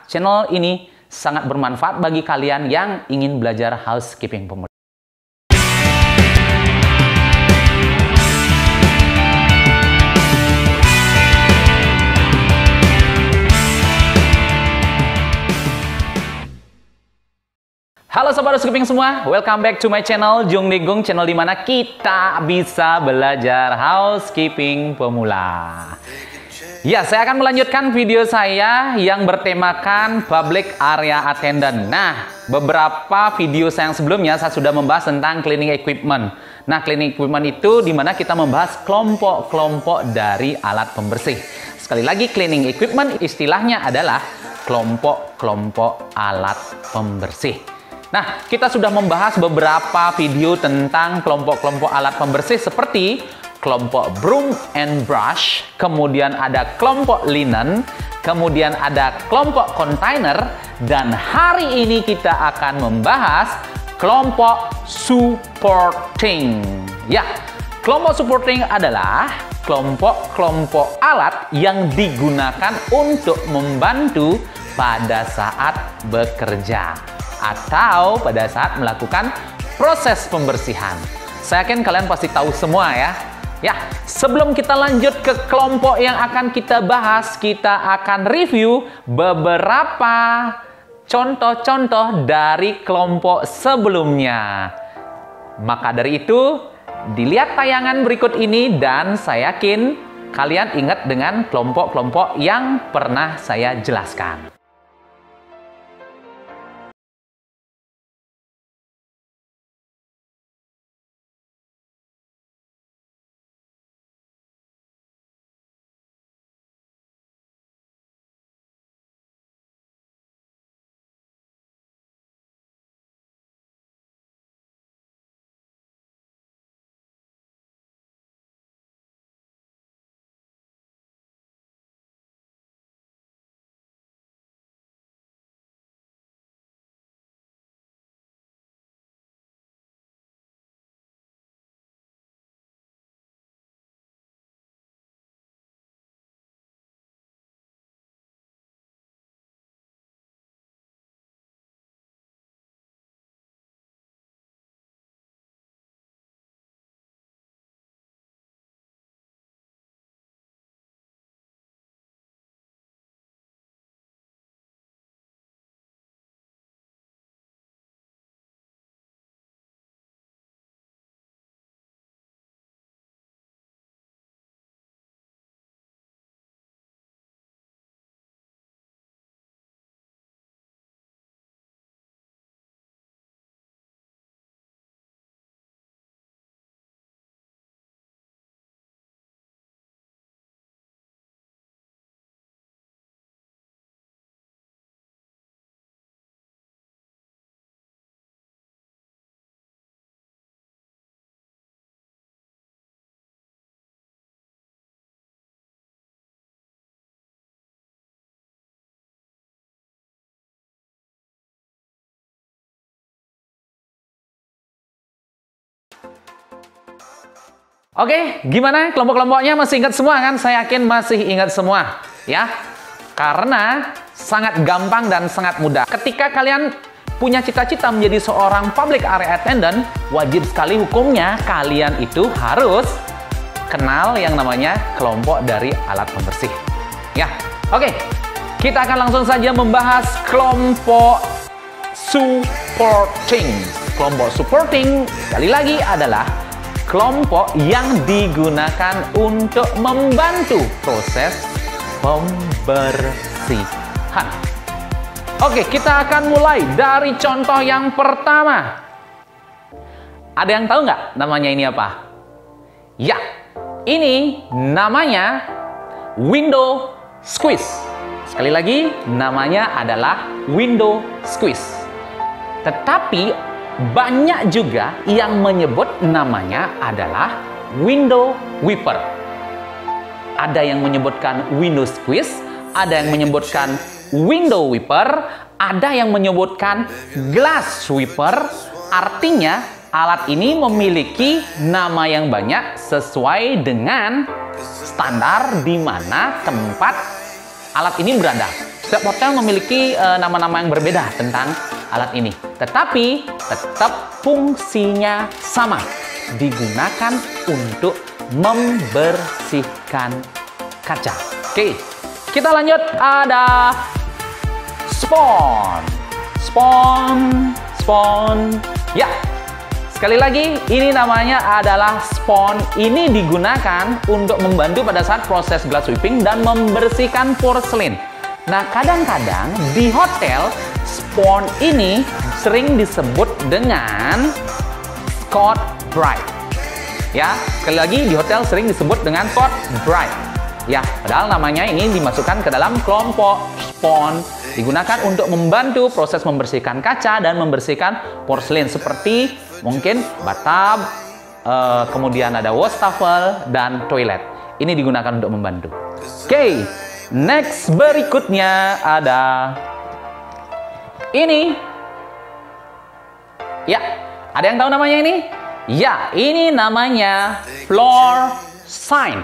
channel ini sangat bermanfaat bagi kalian yang ingin belajar housekeeping pemula. Halo Sobat Housekeeping semua, welcome back to my channel Jung Degung, channel dimana kita bisa belajar housekeeping pemula. Ya, saya akan melanjutkan video saya yang bertemakan public area attendant. Nah, beberapa video saya yang sebelumnya saya sudah membahas tentang cleaning equipment. Nah, cleaning equipment itu dimana kita membahas kelompok-kelompok dari alat pembersih. Sekali lagi, cleaning equipment istilahnya adalah kelompok-kelompok alat pembersih. Nah, kita sudah membahas beberapa video tentang kelompok-kelompok alat pembersih seperti kelompok broom and brush, kemudian ada kelompok linen, kemudian ada kelompok container, dan hari ini kita akan membahas kelompok supporting. Ya, kelompok supporting adalah kelompok-kelompok alat yang digunakan untuk membantu pada saat bekerja atau pada saat melakukan proses pembersihan. Saya yakin kalian pasti tahu semua ya. Ya, sebelum kita lanjut ke kelompok yang akan kita bahas, kita akan review beberapa contoh-contoh dari kelompok sebelumnya. Maka dari itu, dilihat tayangan berikut ini dan saya yakin kalian ingat dengan kelompok-kelompok yang pernah saya jelaskan. Oke, gimana kelompok-kelompoknya? Masih ingat semua kan? Saya yakin masih ingat semua, ya. Karena sangat gampang dan sangat mudah. Ketika kalian punya cita-cita menjadi seorang public area attendant, wajib sekali hukumnya kalian itu harus kenal yang namanya kelompok dari alat pembersih. Ya, oke. Kita akan langsung saja membahas kelompok supporting. Kelompok supporting, sekali lagi, adalah kelompok yang digunakan untuk membantu proses pembersihan. Oke, kita akan mulai dari contoh yang pertama. Ada yang tahu nggak namanya ini apa? Ya, ini namanya window squeeze. Sekali lagi, namanya adalah window squeeze. Tetapi banyak juga yang menyebut namanya adalah window wiper. Ada yang menyebutkan window squeeze, ada yang menyebutkan window wiper, ada yang menyebutkan glass sweeper. Artinya alat ini memiliki nama yang banyak sesuai dengan standar di mana tempat alat ini berada. Setiap hotel memiliki nama-nama yang berbeda tentang alat ini. Tetapi tetap fungsinya sama. Digunakan untuk membersihkan kaca. Oke, kita lanjut. Ada spon. Ya, sekali lagi, ini namanya adalah spon. Ini digunakan untuk membantu pada saat proses glass sweeping dan membersihkan porselin. Nah, kadang-kadang di hotel, spon ini sering disebut dengan Scotch Brite. Ya, sekali lagi di hotel sering disebut dengan Scotch Brite. Ya, padahal namanya ini dimasukkan ke dalam kelompok spon. Digunakan untuk membantu proses membersihkan kaca dan membersihkan porselin seperti mungkin bathtub, kemudian ada wastafel dan toilet. Ini digunakan untuk membantu. Oke, next berikutnya ada ini. Ya, ada yang tahu namanya ini? Ya, ini namanya floor sign.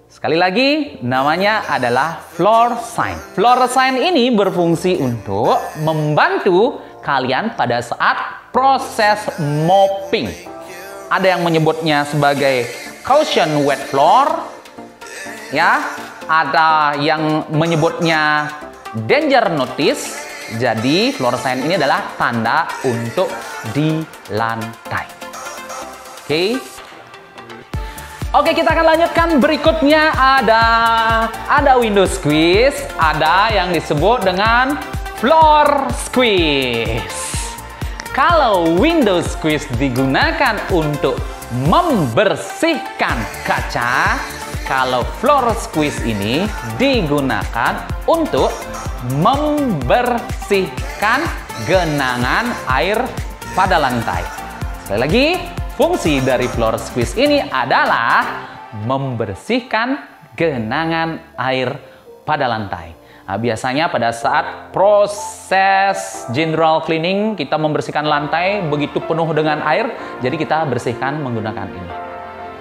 Sekali lagi, namanya adalah floor sign. Floor sign ini berfungsi untuk membantu kalian pada saat proses mopping. Ada yang menyebutnya sebagai caution wet floor, ya. Ada yang menyebutnya danger notice. Jadi, floor sign ini adalah tanda untuk di lantai. Oke, kita akan lanjutkan. Berikutnya ada window squeeze, ada yang disebut dengan floor squeeze. Kalau window squeeze digunakan untuk membersihkan kaca, kalau floor squeeze ini digunakan untuk membersihkan genangan air pada lantai. Sekali lagi, fungsi dari floor squeeze ini adalah membersihkan genangan air pada lantai. Nah, biasanya pada saat proses general cleaning, kita membersihkan lantai begitu penuh dengan air, jadi kita bersihkan menggunakan ini.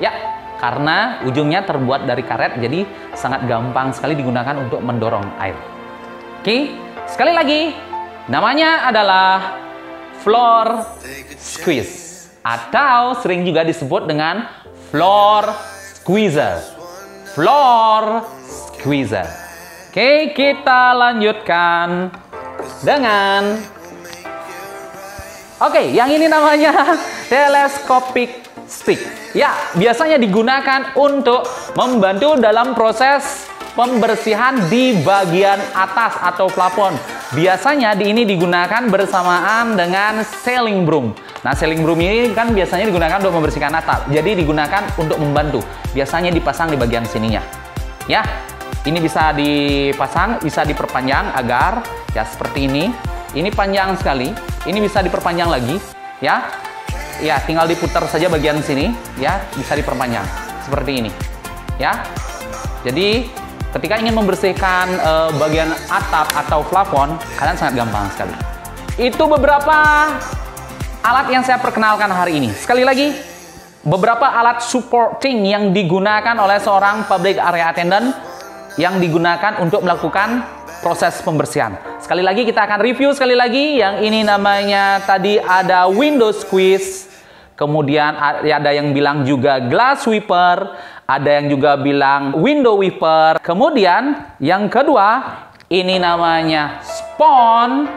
Ya, karena ujungnya terbuat dari karet, jadi sangat gampang sekali digunakan untuk mendorong air. Oke, sekali lagi, namanya adalah floor squeeze, atau sering juga disebut dengan floor squeezer. Floor squeezer. Oke, kita lanjutkan dengan yang ini namanya telescopic stick. Ya, biasanya digunakan untuk membantu dalam proses pembersihan di bagian atas atau plafon. Biasanya ini digunakan bersamaan dengan ceiling broom. Nah, ceiling broom ini kan biasanya digunakan untuk membersihkan atap. Jadi digunakan untuk membantu. Biasanya dipasang di bagian sininya. Ya, ini bisa dipasang, bisa diperpanjang agar ya seperti ini. Ini panjang sekali. Ini bisa diperpanjang lagi. Ya, ya tinggal diputar saja bagian sini. Ya, bisa diperpanjang seperti ini. Ya, jadi ketika ingin membersihkan bagian atap atau plafon, kalian sangat gampang sekali. Itu beberapa alat yang saya perkenalkan hari ini. Sekali lagi, beberapa alat supporting yang digunakan oleh seorang public area attendant yang digunakan untuk melakukan proses pembersihan. Sekali lagi kita akan review sekali lagi. Yang ini namanya tadi ada window squeeze, kemudian ada yang bilang juga glass sweeper, ada yang juga bilang window wiper. Kemudian yang kedua, ini namanya spon,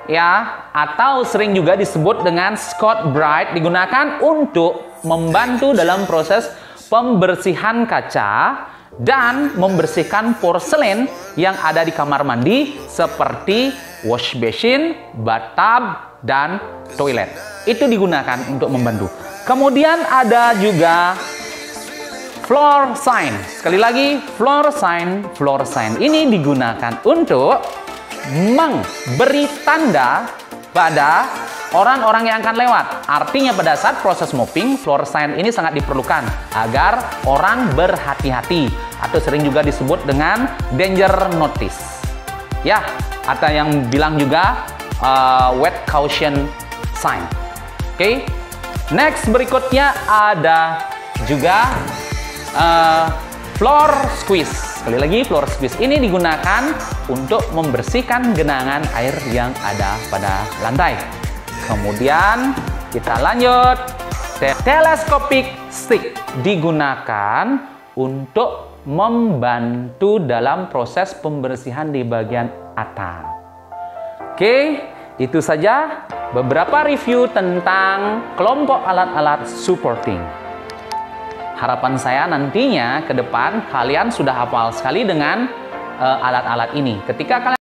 ya, atau sering juga disebut dengan Scotch Brite, digunakan untuk membantu dalam proses pembersihan kaca dan membersihkan porselin yang ada di kamar mandi seperti wash basin, bathtub, dan toilet. Itu digunakan untuk membantu. Kemudian ada juga floor sign. Sekali lagi, floor sign. Floor sign ini digunakan untuk memberi tanda pada orang-orang yang akan lewat. Artinya pada saat proses mopping, floor sign ini sangat diperlukan agar orang berhati-hati, atau sering juga disebut dengan danger notice. Ya, atau yang bilang juga wet caution sign. Oke. Next berikutnya ada juga floor squeeze. Sekali lagi, floor squeeze ini digunakan untuk membersihkan genangan air yang ada pada lantai. Kemudian kita lanjut. Telescopic stick digunakan untuk membantu dalam proses pembersihan di bagian atap. Oke, itu saja beberapa review tentang kelompok alat-alat supporting. Harapan saya nantinya ke depan kalian sudah hafal sekali dengan alat-alat ini. Ketika kalian